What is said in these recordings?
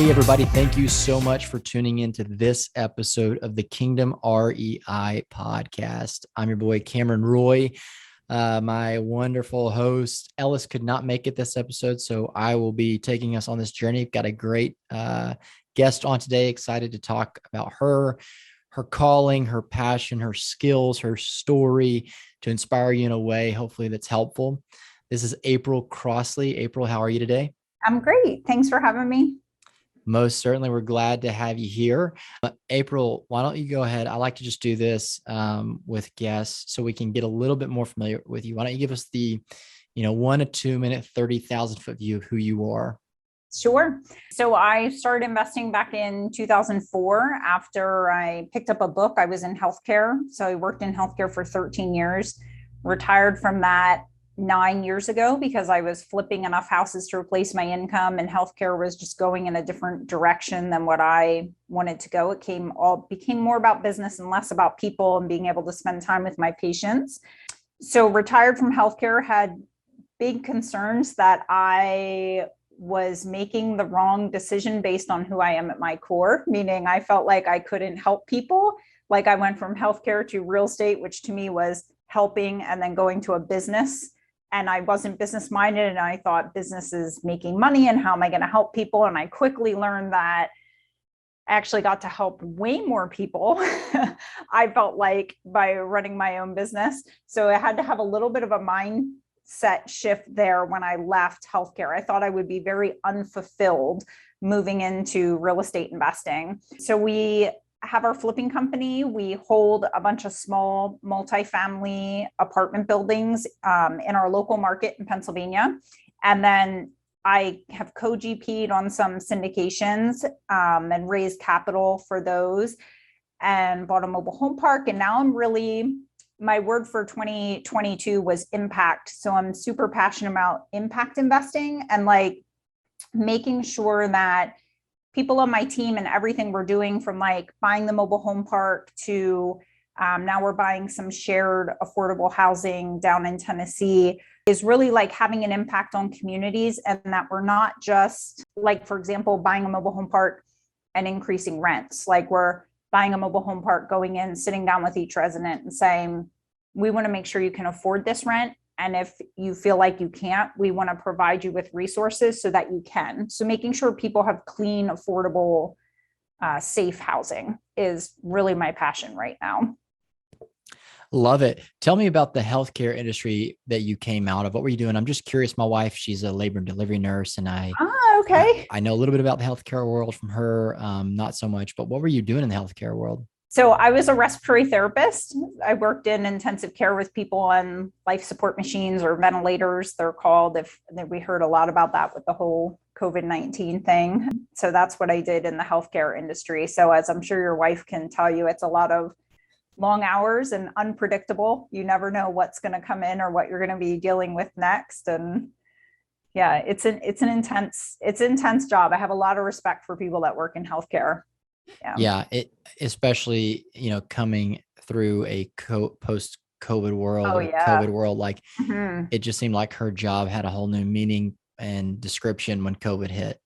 Hey, everybody. Thank you so much for tuning into this episode of the Kingdom REI podcast. I'm your boy, Cameron Roy. My wonderful host, Ellis, could not make it this episode, so I will be taking us on this journey. Got a great guest on today. Excited to talk about her calling, her passion, her skills, her story to inspire you in a way, hopefully, that's helpful. This is April Crossley. April, how are you today? I'm great. Thanks for having me. Most certainly. We're glad to have you here. April, why don't you go ahead? I like to just do this with guests so we can get a little bit more familiar with you. Why don't you give us the, 1 to 2 minute, 30,000 foot view of who you are? Sure. So I started investing back in 2004 after I picked up a book. I was in healthcare. So I worked in healthcare for 13 years, retired from that 9 years ago because I was flipping enough houses to replace my income, and healthcare was just going in a different direction than what I wanted to go. It became more about business and less about people and being able to spend time with my patients. So retired from healthcare, had big concerns that I was making the wrong decision based on who I am at my core, meaning I felt like I couldn't help people. Like I went from healthcare to real estate, which to me was helping, and then going to a business. And I wasn't business minded, and I thought business is making money and how am I going to help people? And I quickly learned that I actually got to help way more people. I felt like by running my own business. So I had to have a little bit of a mindset shift there when I left healthcare. I thought I would be very unfulfilled moving into real estate investing. So we have our flipping company. We hold a bunch of small multifamily apartment buildings in our local market in Pennsylvania. And then I have co-GP'd on some syndications and raised capital for those and bought a mobile home park. And now my word for 2022 was impact. So I'm super passionate about impact investing and like making sure that people on my team and everything we're doing, from like buying the mobile home park to now we're buying some shared affordable housing down in Tennessee, is really like having an impact on communities, and that we're not just like, for example, buying a mobile home park and increasing rents. Like we're buying a mobile home park, going in, sitting down with each resident and saying, we want to make sure you can afford this rent. And if you feel like you can't, we want to provide you with resources so that you can. So making sure people have clean, affordable, safe housing is really my passion right now. Love it. Tell me about the healthcare industry that you came out of. What were you doing? I'm just curious. My wife, she's a labor and delivery nurse, and Okay. I know a little bit about the healthcare world from her, not so much, but what were you doing in the healthcare world? So I was a respiratory therapist. I worked in intensive care with people on life support machines, or ventilators, they're called. We heard a lot about that with the whole COVID-19 thing. So that's what I did in the healthcare industry. So as I'm sure your wife can tell you, it's a lot of long hours and unpredictable. You never know what's going to come in or what you're going to be dealing with next. And yeah, it's an intense job. I have a lot of respect for people that work in healthcare. Yeah, it especially, coming through a post-COVID world or COVID world, like it just seemed like her job had a whole new meaning and description when COVID hit.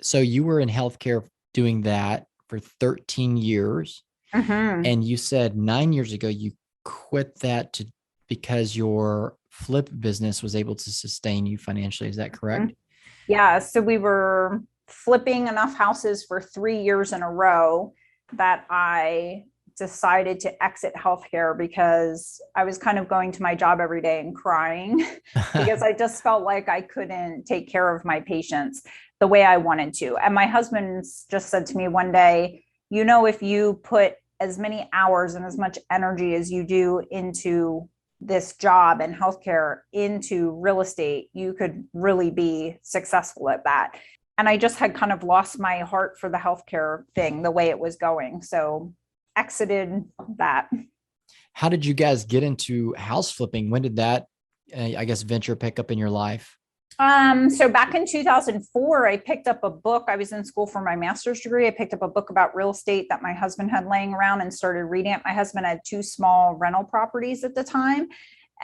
So you were in healthcare doing that for 13 years. And you said 9 years ago, you quit that because your flip business was able to sustain you financially. Is that correct? Yeah. So we were flipping enough houses for 3 years in a row that I decided to exit healthcare because I was kind of going to my job every day and crying because I just felt like I couldn't take care of my patients the way I wanted to. And my husband just said to me one day, if you put as many hours and as much energy as you do into this job and healthcare, into real estate, you could really be successful at that. And I just had kind of lost my heart for the healthcare thing, the way it was going. So exited that. How did you guys get into house flipping? When did that, venture pick up in your life? So back in 2004, I picked up a book. I was in school for my master's degree. I picked up a book about real estate that my husband had laying around and started reading it. My husband had 2 small rental properties at the time.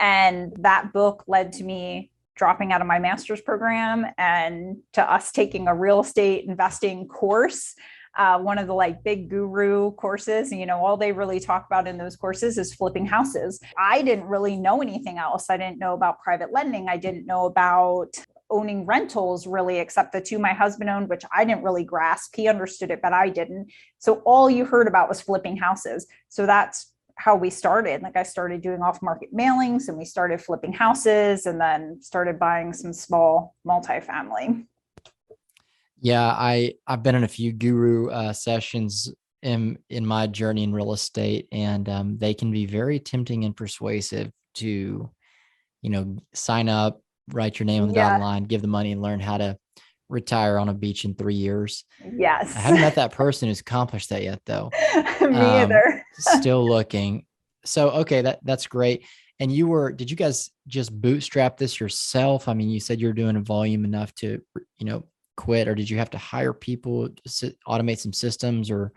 And that book led to me dropping out of my master's program and to us taking a real estate investing course, one of the like big guru courses, all they really talk about in those courses is flipping houses. I didn't really know anything else. I didn't know about private lending. I didn't know about owning rentals really, except the two my husband owned, which I didn't really grasp. He understood it, but I didn't. So all you heard about was flipping houses. So that's how we started. Like I started doing off market mailings and we started flipping houses and then started buying some small multifamily. Yeah, I've been in a few guru sessions in my journey in real estate, and they can be very tempting and persuasive to, sign up, write your name on the dotted line, give the money, and learn how to retire on a beach in 3 years. Yes. I haven't met that person who's accomplished that yet, though. Me either. Still looking. So, okay, that's great. And did you guys just bootstrap this yourself? I mean, you said you're doing a volume enough to, quit, or did you have to hire people to automate some systems, or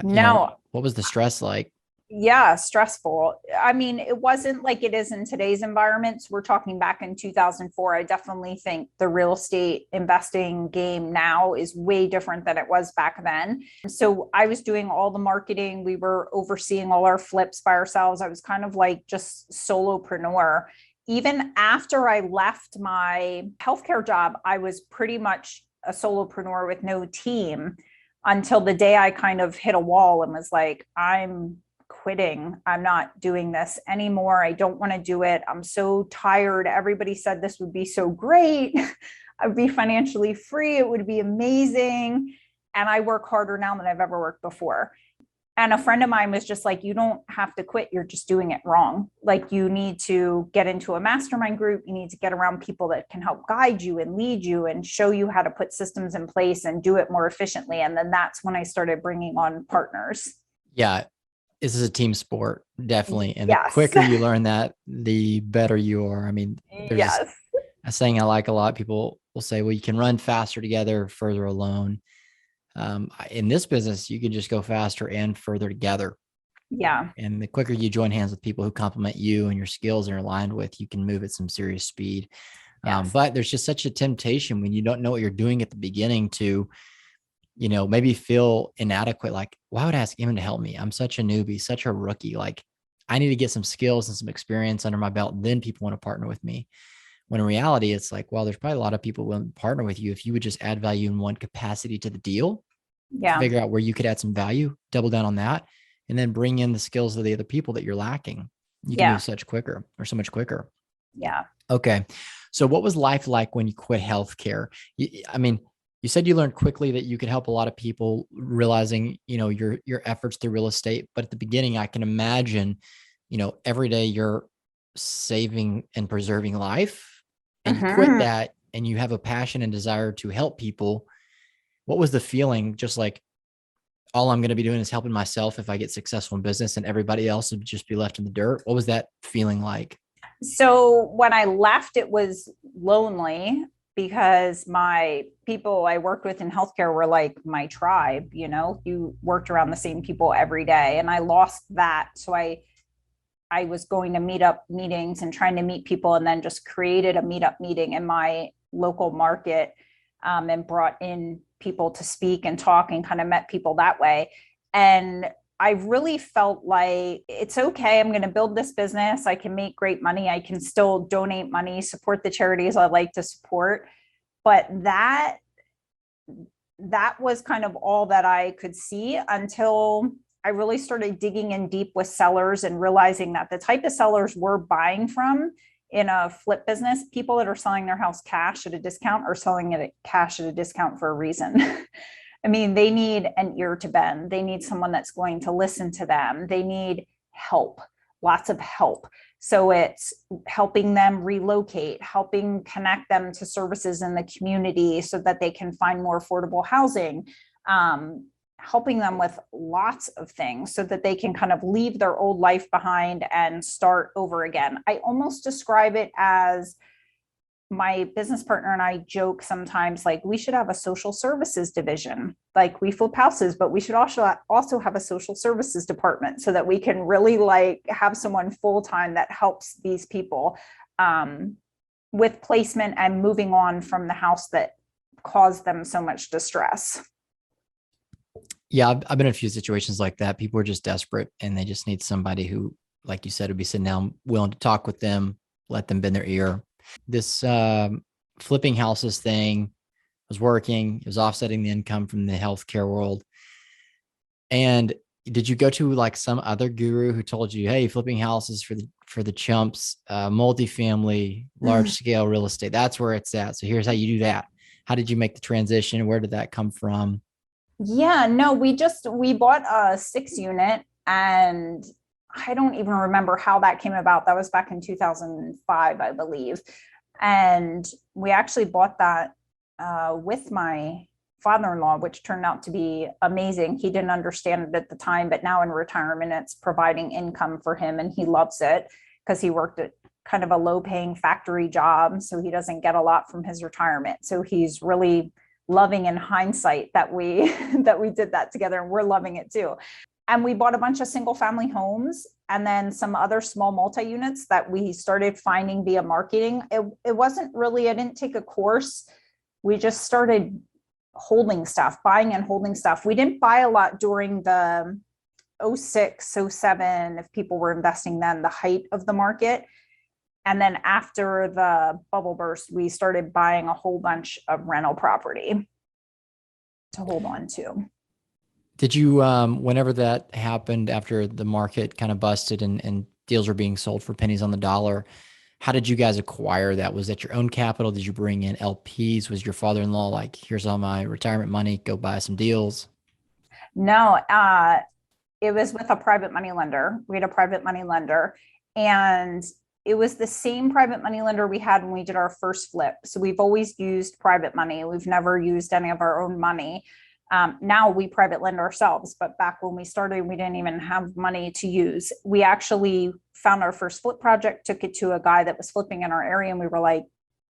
No. What was the stress like? Yeah, stressful. I mean, it wasn't like it is in today's environments. We're talking back in 2004. I definitely think the real estate investing game now is way different than it was back then. So I was doing all the marketing. We were overseeing all our flips by ourselves. I was kind of like just solopreneur. Even after I left my healthcare job, I was pretty much a solopreneur with no team until the day I kind of hit a wall and was like, I'm quitting. I'm not doing this anymore. I don't want to do it. I'm so tired. Everybody said this would be so great. I'd be financially free. It would be amazing. And I work harder now than I've ever worked before. And a friend of mine was just like, you don't have to quit. You're just doing it wrong. Like you need to get into a mastermind group. You need to get around people that can help guide you and lead you and show you how to put systems in place and do it more efficiently. And then that's when I started bringing on partners. Yeah. This is a team sport, definitely. And yes. The quicker you learn that, the better you are. I mean, there's a saying I like a lot. People will say, well, you can run faster together, further alone. In this business, you can just go faster and further together. Yeah. And the quicker you join hands with people who complement you and your skills and are aligned with, you can move at some serious speed. Yes. But there's just such a temptation when you don't know what you're doing at the beginning to, maybe feel inadequate. Like, why would I ask him to help me? I'm such a newbie, such a rookie. Like, I need to get some skills and some experience under my belt. Then people want to partner with me. When in reality, it's like, well, there's probably a lot of people willing to partner with you if you would just add value in one capacity to the deal. Yeah. Figure out where you could add some value, double down on that, and then bring in the skills of the other people that you're lacking. You can move so much quicker. Yeah. Okay. So what was life like when you quit healthcare? I mean, you said you learned quickly that you could help a lot of people, realizing, your efforts through real estate. But at the beginning, I can imagine, every day you're saving and preserving life, and you quit that and you have a passion and desire to help people. What was the feeling? Just like, all I'm going to be doing is helping myself if I get successful in business, and everybody else would just be left in the dirt. What was that feeling like? So when I left, it was lonely because my people I worked with in healthcare were like my tribe. You worked around the same people every day, and I lost that. So I was going to meetup meetings and trying to meet people, and then just created a meetup meeting in my local market, and brought in people to speak and talk and kind of met people that way. And I really felt like it's okay. I'm going to build this business. I can make great money. I can still donate money, support the charities I like to support. But that was kind of all that I could see until I really started digging in deep with sellers and realizing that the type of sellers we're buying from in a flip business, people that are selling their house cash at a discount are selling it at cash at a discount for a reason. I mean, they need an ear to bend. They need someone that's going to listen to them. They need help, lots of help. So it's helping them relocate, helping connect them to services in the community so that they can find more affordable housing, helping them with lots of things so that they can kind of leave their old life behind and start over again. I almost describe it as, my business partner and I joke sometimes, like, we should have a social services division. Like, we flip houses, but we should also have a social services department so that we can really like have someone full-time that helps these people. with placement and moving on from the house that caused them so much distress. Yeah, I've been in a few situations like that. People are just desperate and they just need somebody who, like you said, would be sitting down, willing to talk with them, let them bend their ear. This flipping houses thing was working. It was offsetting the income from the healthcare world. And did you go to like some other guru who told you, hey, flipping houses for the chumps, multifamily, large scale real estate, that's where it's at. So here's how you do that. How did you make the transition? Where did that come from? Yeah, no, we bought a 6 unit, and I don't even remember how that came about. That was back in 2005, I believe. And we actually bought that with my father-in-law, which turned out to be amazing. He didn't understand it at the time, but now in retirement, it's providing income for him and he loves it because he worked at kind of a low-paying factory job. So he doesn't get a lot from his retirement. So he's really loving in hindsight that we did that together, and we're loving it too. And we bought a bunch of single family homes and then some other small multi-units that we started finding via marketing. It wasn't really, I didn't take a course. We just started holding stuff, buying and holding stuff. We didn't buy a lot during the 06, 07, if people were investing then, the height of the market. And then after the bubble burst, we started buying a whole bunch of rental property to hold on to. Did you, whenever that happened, after the market kind of busted and deals were being sold for pennies on the dollar, how did you guys acquire that? Was that your own capital? Did you bring in LPs? Was your father-in-law like, here's all my retirement money, go buy some deals? No, it was with a private money lender. We had a private money lender, and it was the same private money lender we had when we did our first flip. So we've always used private money. We've never used any of our own money. Now we private lend ourselves, but back when we started, we didn't even have money to use. We actually found our first flip project, took it to a guy that was flipping in our area, and we were like,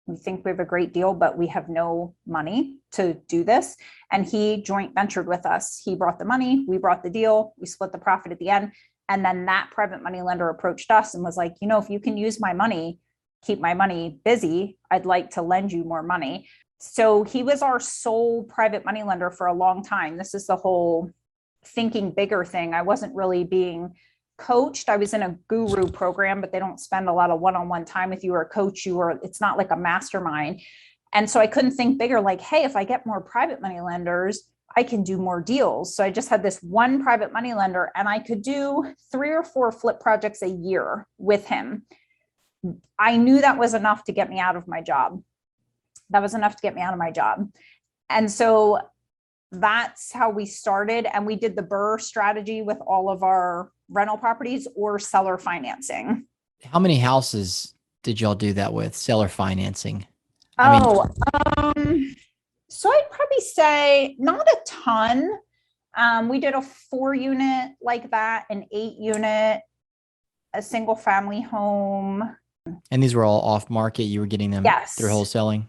we think we have a great deal, but we have no money to do this. And he joint ventured with us. He brought the money, we brought the deal, we split the profit at the end. And then that private money lender approached us and was like, if you can use my money, keep my money busy, I'd like to lend you more money. So he was our sole private money lender for a long time. This is the whole thinking bigger thing. I wasn't really being coached. I was in a guru program, but they don't spend a lot of one-on-one time with you or a coach you, or it's not like a mastermind. And so I couldn't think bigger, like, hey, if I get more private money lenders, I can do more deals. So I just had this one private money lender, and I could do 3 or 4 flip projects a year with him. I knew that was enough to get me out of my job. And so that's how we started. And we did the BRRRR strategy with all of our rental properties or seller financing. How many houses did y'all do that with, seller financing? So I'd probably say not a ton. We did a 4-unit like that, an 8-unit, a single family home. And these were all off market. You were getting them through wholesaling?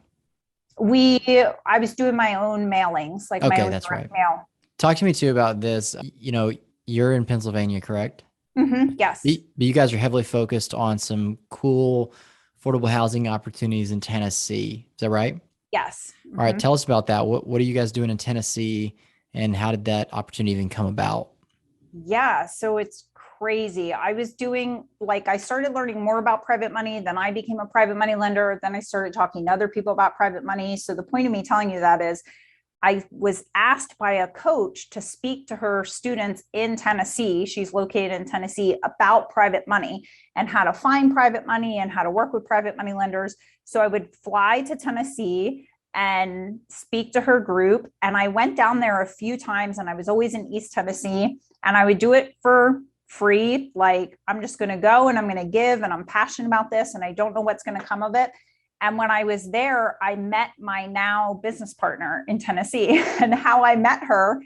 I was doing my own mailings, like my own that's right. mail. Talk to me too about this. You're in Pennsylvania, correct? Mm-hmm, yes. But you guys are heavily focused on some cool affordable housing opportunities in Tennessee. Is that right? Yes. Mm-hmm. All right. Tell us about that. What are you guys doing in Tennessee, and how did that opportunity even come about? Yeah. So it's crazy. I started learning more about private money. Then I became a private money lender. Then I started talking to other people about private money. So the point of me telling you that is I was asked by a coach to speak to her students in Tennessee. She's located in Tennessee, about private money and how to find private money and how to work with private money lenders. So I would fly to Tennessee and speak to her group. And I went down there a few times, and I was always in East Tennessee, and I would do it for free. Like, I'm just going to go and I'm going to give, and I'm passionate about this, and I don't know what's going to come of it. And when I was there, I met my now business partner in Tennessee. And how I met her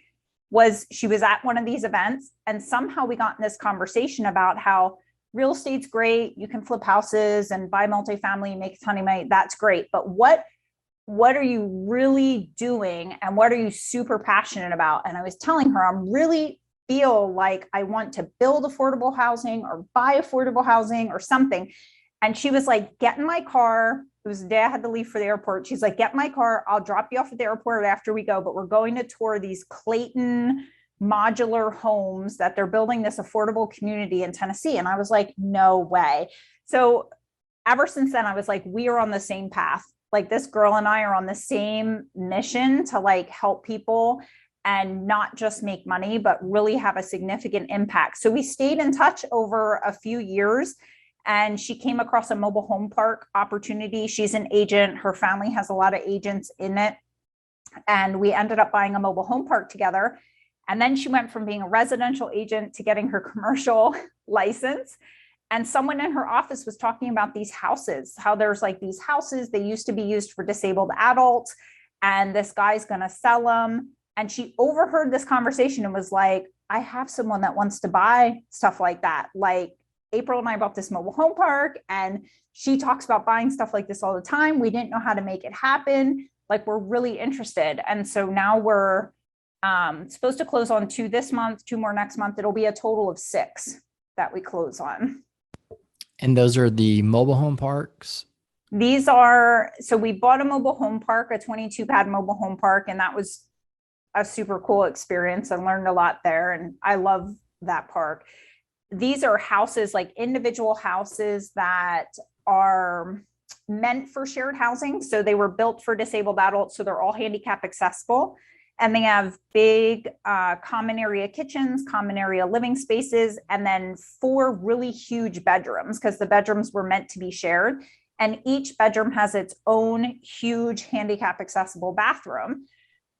was she was at one of these events, and somehow we got in this conversation about how real estate's great. You can flip houses and buy multifamily, make a ton of money. That's great. But what are you really doing? And what are you super passionate about? And I was telling her, I'm really feel like I want to build affordable housing or buy affordable housing or something. And she was like, get in my car. It was the day I had to leave for the airport. She's like, get in my car. I'll drop you off at the airport after we go, but we're going to tour these Clayton modular homes that they're building this affordable community in Tennessee. And I was like, no way. So ever since then, I was like, we are on the same path. Like this girl and I are on the same mission to like help people and not just make money, but really have a significant impact. So we stayed in touch over a few years, and she came across a mobile home park opportunity. She's an agent. Her family has a lot of agents in it. And we ended up buying a mobile home park together. And then she went from being a residential agent to getting her commercial license. And someone in her office was talking about these houses, how there's like these houses, they used to be used for disabled adults, and this guy's going to sell them. And she overheard this conversation and was like, I have someone that wants to buy stuff like that. Like April and I bought this mobile home park, and she talks about buying stuff like this all the time. We didn't know how to make it happen. Like we're really interested. And so now we're supposed to close on 2 this month, 2 more next month. It'll be a total of 6 that we close on. And those are the mobile home parks? These are, so we bought a mobile home park, a 22 pad mobile home park, and that was a super cool experience. I learned a lot there, and I love that park. These are houses, like individual houses that are meant for shared housing. So they were built for disabled adults. So they're all handicap accessible. And they have big common area kitchens, common area living spaces, and then 4 really huge bedrooms, because the bedrooms were meant to be shared. And each bedroom has its own huge handicap accessible bathroom.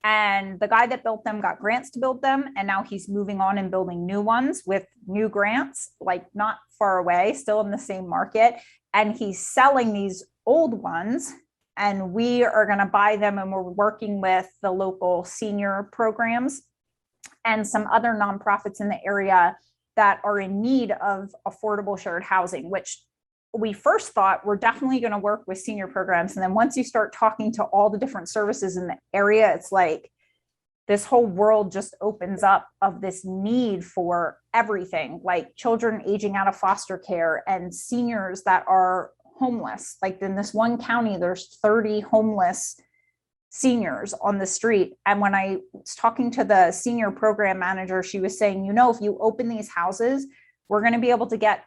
And the guy that built them got grants to build them. And now he's moving on and building new ones with new grants, like not far away, still in the same market. And he's selling these old ones, and we are going to buy them. And we're working with the local senior programs and some other nonprofits in the area that are in need of affordable shared housing, which we first thought we're definitely going to work with senior programs. And then once you start talking to all the different services in the area, it's like this whole world just opens up of this need for everything, like children aging out of foster care and seniors that are homeless. Like in this one county, there's 30 homeless seniors on the street. And when I was talking to the senior program manager, she was saying, you know, if you open these houses, we're going to be able to get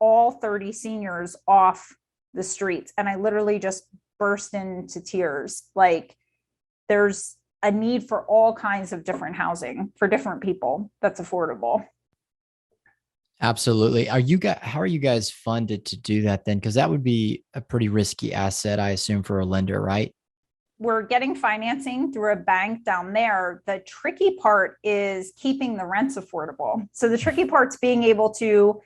all 30 seniors off the streets. And I literally just burst into tears. Like there's a need for all kinds of different housing for different people that's affordable. Absolutely. How are you guys funded to do that then? Because that would be a pretty risky asset, I assume, for a lender, right? We're getting financing through a bank down there. The tricky part is keeping the rents affordable. So the tricky part's being able to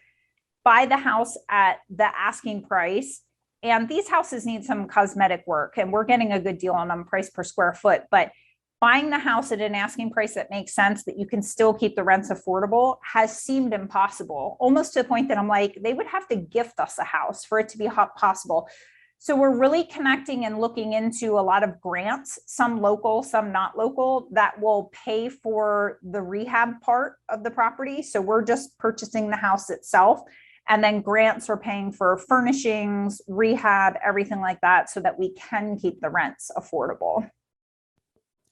buy the house at the asking price. And these houses need some cosmetic work, and we're getting a good deal on them, price per square foot. But buying the house at an asking price that makes sense, that you can still keep the rents affordable, has seemed impossible, almost to the point that I'm like, they would have to gift us a house for it to be possible. So we're really connecting and looking into a lot of grants, some local, some not local, that will pay for the rehab part of the property. So we're just purchasing the house itself. And then grants are paying for furnishings, rehab, everything like that, so that we can keep the rents affordable.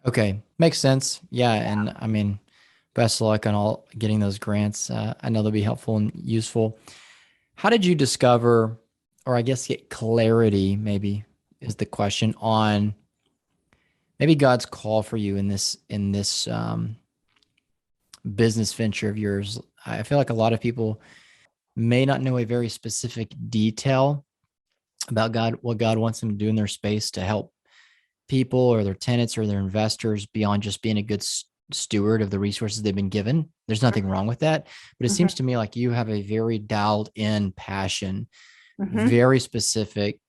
Okay. Makes sense. Yeah. And I mean, best of luck on all getting those grants. I know they'll be helpful and useful. How did you discover, or I guess get clarity, maybe is the question, on maybe God's call for you in this business venture of yours? I feel like a lot of people may not know a very specific detail about God, what God wants them to do in their space to help people or their tenants or their investors beyond just being a good steward of the resources they've been given. There's nothing wrong with that, but it seems to me like you have a very dialed in passion, very specific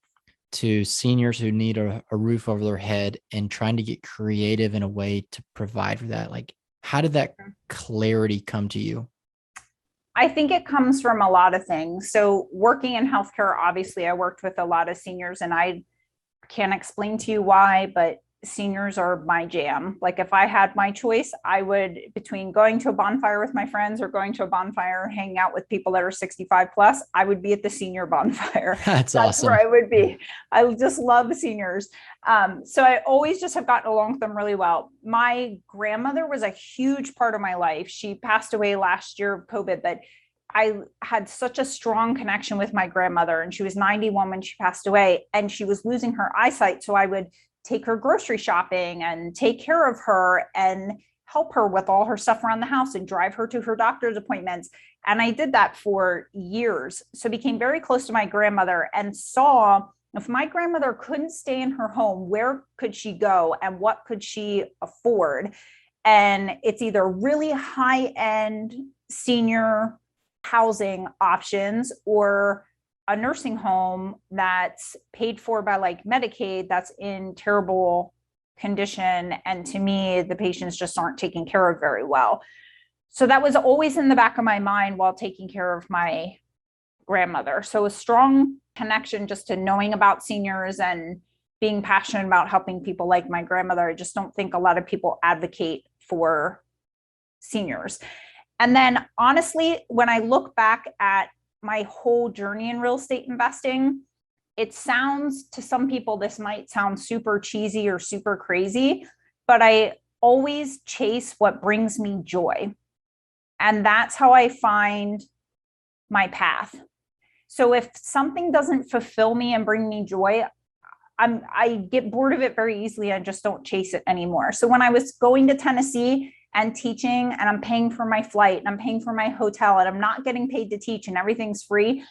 to seniors who need a roof over their head and trying to get creative in a way to provide for that. Like, how did that clarity come to you? I think it comes from a lot of things. So working in healthcare, obviously I worked with a lot of seniors, and I can't explain to you why, but seniors are my jam. Like if I had my choice, I would, between going to a bonfire with my friends or going to a bonfire, hanging out with people that are 65 plus, I would be at the senior bonfire. That's That's awesome. where I would be. I just love seniors. So I always just have gotten along with them really well. My grandmother was a huge part of my life. She passed away last year of COVID, but I had such a strong connection with my grandmother, and she was 91 when she passed away, and she was losing her eyesight. So I would take her grocery shopping and take care of her and help her with all her stuff around the house and drive her to her doctor's appointments. And I did that for years. So I became very close to my grandmother and saw if my grandmother couldn't stay in her home, where could she go and what could she afford? And it's either really high end senior housing options or a nursing home that's paid for by like Medicaid that's in terrible condition. And to me, the patients just aren't taken care of very well. So that was always in the back of my mind while taking care of my grandmother. So a strong connection just to knowing about seniors and being passionate about helping people like my grandmother. I just don't think a lot of people advocate for seniors. And then honestly, when I look back at my whole journey in real estate investing, it sounds, to some people, this might sound super cheesy or super crazy, but I always chase what brings me joy. And that's how I find my path. So if something doesn't fulfill me and bring me joy, I get bored of it very easily. I just don't chase it anymore. So when I was going to Tennessee and teaching, and I'm paying for my flight and I'm paying for my hotel and I'm not getting paid to teach and everything's free,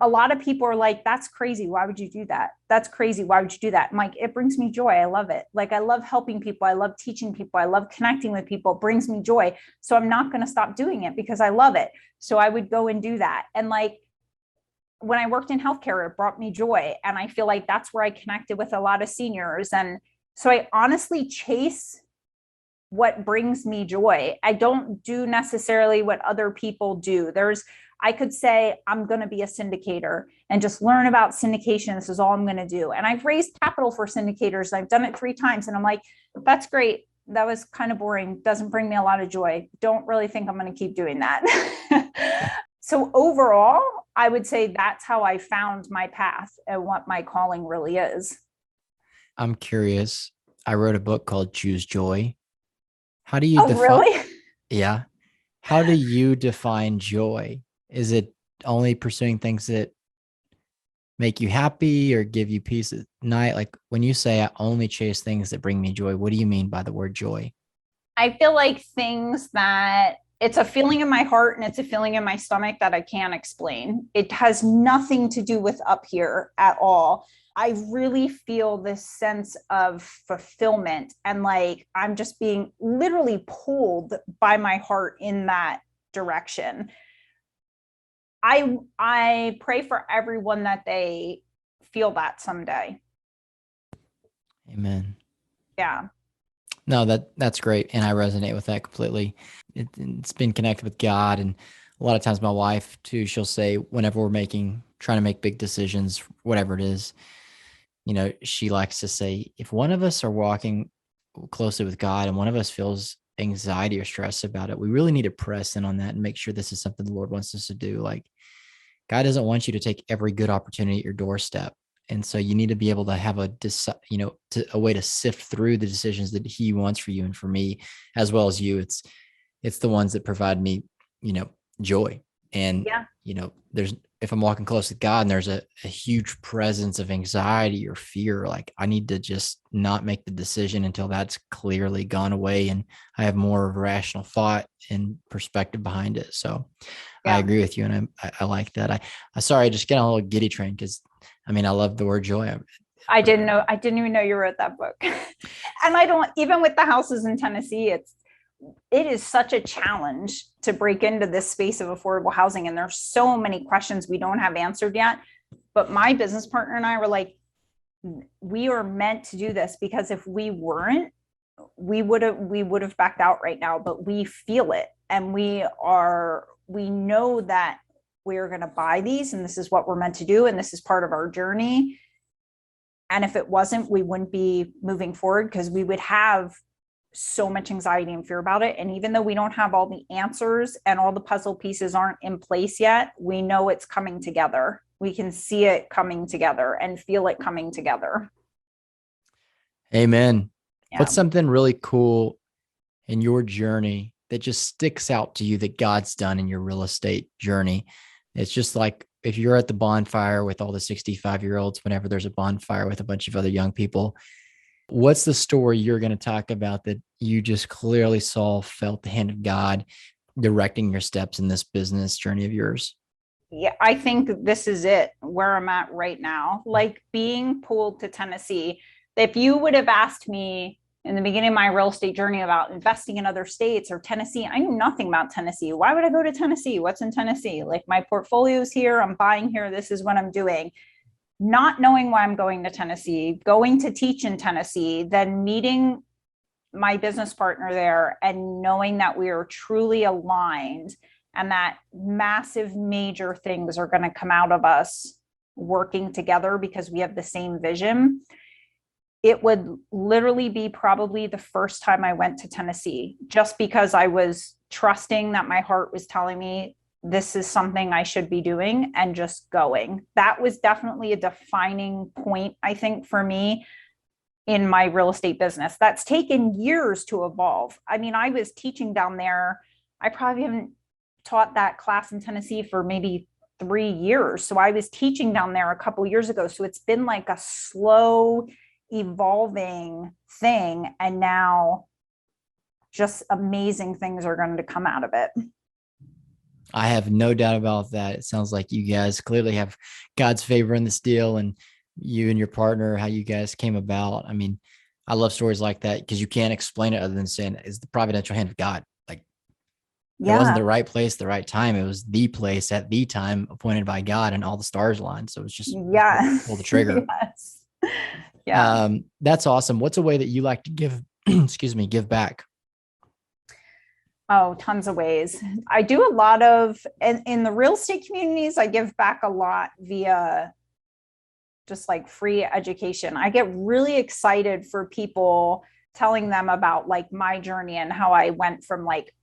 a lot of people are like, that's crazy. Why would you do that? That's crazy. Why would you do that? I'm like, it brings me joy. I love it. Like, I love helping people. I love teaching people. I love connecting with people. It brings me joy. So I'm not going to stop doing it because I love it. So I would go and do that. And like, when I worked in healthcare, it brought me joy. And I feel like that's where I connected with a lot of seniors. And so I honestly chase what brings me joy. I don't do necessarily what other people do. I could say, I'm going to be a syndicator and just learn about syndication. This is all I'm going to do. And I've raised capital for syndicators. I've done it 3 times. And I'm like, that's great. That was kind of boring. Doesn't bring me a lot of joy. Don't really think I'm going to keep doing that. So overall, I would say that's how I found my path and what my calling really is. I'm curious. I wrote a book called Choose Joy. How do you Oh, define? really? Yeah. How do you define joy? Is it only pursuing things that make you happy or give you peace at night? Like when you say I only chase things that bring me joy, what do you mean by the word joy? I feel like things that it's a feeling in my heart and it's a feeling in my stomach that I can't explain. It has nothing to do with up here at all. I really feel this sense of fulfillment and like I'm just being literally pulled by my heart in that direction. I pray for everyone that they feel that someday. Amen. Yeah. No, that's great. And I resonate with that completely. It's been connected with God. And a lot of times my wife too, she'll say whenever we're trying to make big decisions, whatever it is, she likes to say, if one of us are walking closely with God and one of us feels anxiety or stress about it, we really need to press in on that and make sure this is something the Lord wants us to do. Like God doesn't want you to take every good opportunity at your doorstep. And so you need to be able to have a way to sift through the decisions that he wants for you and for me, as well as you. It's the ones that provide me, joy. And, Yeah. if I'm walking close to God and there's a huge presence of anxiety or fear, like I need to just not make the decision until that's clearly gone away and I have more of a rational thought and perspective behind it. So I agree with you. And I like that. I sorry, I just get on a little giddy train because I love the word joy. I didn't even know you wrote that book. And I don't, even with the houses in Tennessee, it is such a challenge to break into this space of affordable housing. And there's so many questions we don't have answered yet. But my business partner and I were like, we are meant to do this because if we weren't, we would have backed out right now, but we feel it. And we know that we're going to buy these and this is what we're meant to do. And this is part of our journey. And if it wasn't, we wouldn't be moving forward because we would have so much anxiety and fear about it. And even though we don't have all the answers and all the puzzle pieces aren't in place yet, we know it's coming together. We can see it coming together and feel it coming together. Amen. Yeah. What's something really cool in your journey that just sticks out to you that God's done in your real estate journey? It's just like if you're at the bonfire with all the 65-year-olds, whenever there's a bonfire with a bunch of other young people, what's the story you're going to talk about that you just clearly saw, felt the hand of God directing your steps in this business journey of yours? Yeah, I think this is it where I'm at right now. Like being pulled to Tennessee. If you would have asked me in the beginning of my real estate journey about investing in other states or Tennessee, I knew nothing about Tennessee. Why would I go to Tennessee? What's in Tennessee? Like my portfolio's here, I'm buying here, this is what I'm doing. Not knowing why I'm going to Tennessee, going to teach in Tennessee, then meeting my business partner there and knowing that we are truly aligned and that massive major things are going to come out of us working together because we have the same vision. It would literally be probably the first time I went to Tennessee, just because I was trusting that my heart was telling me this is something I should be doing and just going. That was definitely a defining point, I think, for me in my real estate business. That's taken years to evolve. I mean, I was teaching down there. I probably haven't taught that class in Tennessee for maybe 3 years. So I was teaching down there a couple years ago. So it's been like a slow evolving thing. And now just amazing things are going to come out of it. I have no doubt about that. It sounds like you guys clearly have God's favor in this deal, and you and your partner, how you guys came about. I mean, I love stories like that because you can't explain it other than saying it's the providential hand of God. Like it wasn't the right place, the right time. It was the place at the time appointed by God, and all the stars aligned. So it was just pull the trigger. Yes. Yeah. That's awesome. What's a way that you like to give, give back? Oh, tons of ways. I do a lot of, in the real estate communities, I give back a lot via just like free education. I get really excited for people telling them about like my journey and how I went from like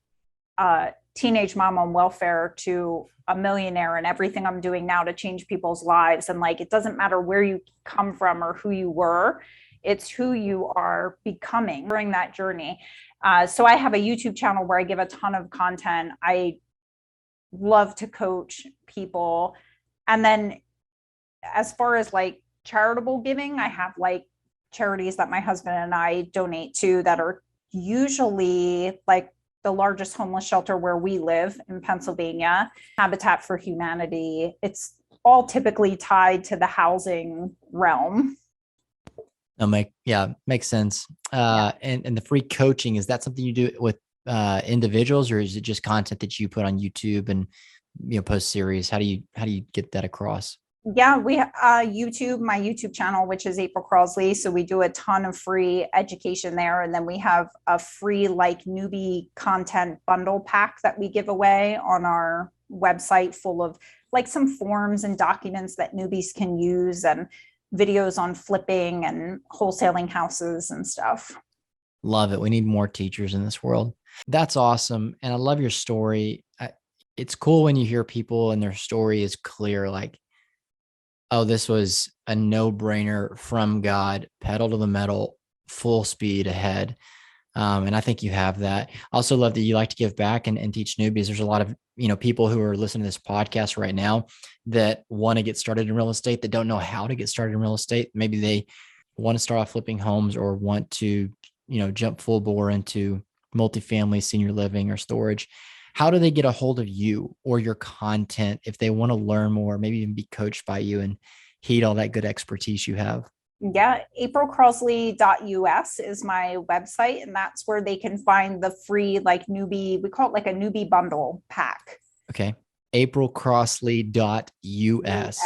a teenage mom on welfare to a millionaire and everything I'm doing now to change people's lives. And like, it doesn't matter where you come from or who you were, it's who you are becoming during that journey. So I have a YouTube channel where I give a ton of content. I love to coach people. And then as far as like charitable giving, I have like charities that my husband and I donate to that are usually like the largest homeless shelter where we live in Pennsylvania, Habitat for Humanity. It's all typically tied to the housing realm. Makes sense. And the free coaching, is that something you do with individuals, or is it just content that you put on YouTube and post series? How do you get that across? Yeah, we YouTube, my YouTube channel, which is April Crossley. So we do a ton of free education there. And then we have a free like newbie content bundle pack that we give away on our website, full of like some forms and documents that newbies can use, and videos on flipping and wholesaling houses and stuff. Love it. We need more teachers in this world. That's awesome. And I love your story. It's cool when you hear people and their story is clear, like, oh, this was a no-brainer from God, pedal to the metal, full speed ahead. And I think you have that. I also love that you like to give back and teach newbies. There's a lot of, people who are listening to this podcast right now that want to get started in real estate, that don't know how to get started in real estate. Maybe they want to start off flipping homes or want to, jump full bore into multifamily, senior living, or storage. How do they get a hold of you or your content if they want to learn more, maybe even be coached by you and heed all that good expertise you have? Yeah, aprilcrossley.us is my website, and that's where they can find the free like newbie, we call it like a newbie bundle pack. Okay. aprilcrossley.us.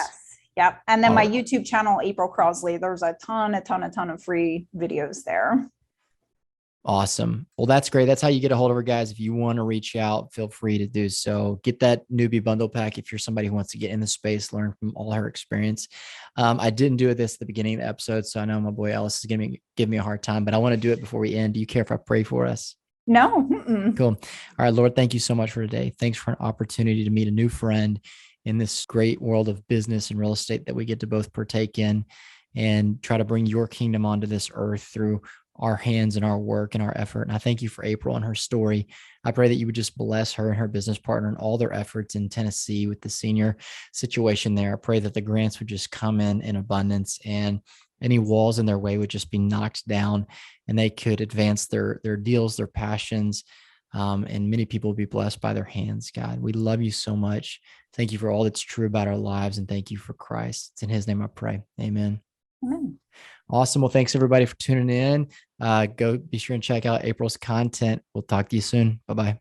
Yep. And then my YouTube channel, April Crossley, there's a ton of free videos there. Awesome. Well, that's great. That's how you get a hold of her, guys. If you want to reach out, feel free to do so. Get that newbie bundle pack if you're somebody who wants to get in the space, learn from all her experience. I didn't do this at the beginning of the episode, so I know my boy Ellis is give me a hard time, but I want to do it before we end. Do you care if I pray for us? No. Mm-mm. Cool. All right, Lord, thank you so much for today. Thanks for an opportunity to meet a new friend in this great world of business and real estate that we get to both partake in and try to bring your kingdom onto this earth through our hands and our work and our effort. And I thank you for April and her story. I pray that you would just bless her and her business partner and all their efforts in Tennessee with the senior situation there. I pray that the grants would just come in abundance and any walls in their way would just be knocked down and they could advance their deals, their passions. And many people will be blessed by their hands, God. We love you so much. Thank you for all that's true about our lives. And thank you for Christ. It's in his name I pray. Amen. Amen. Awesome. Well, thanks everybody for tuning in. Go be sure and check out April's content. We'll talk to you soon. Bye-bye.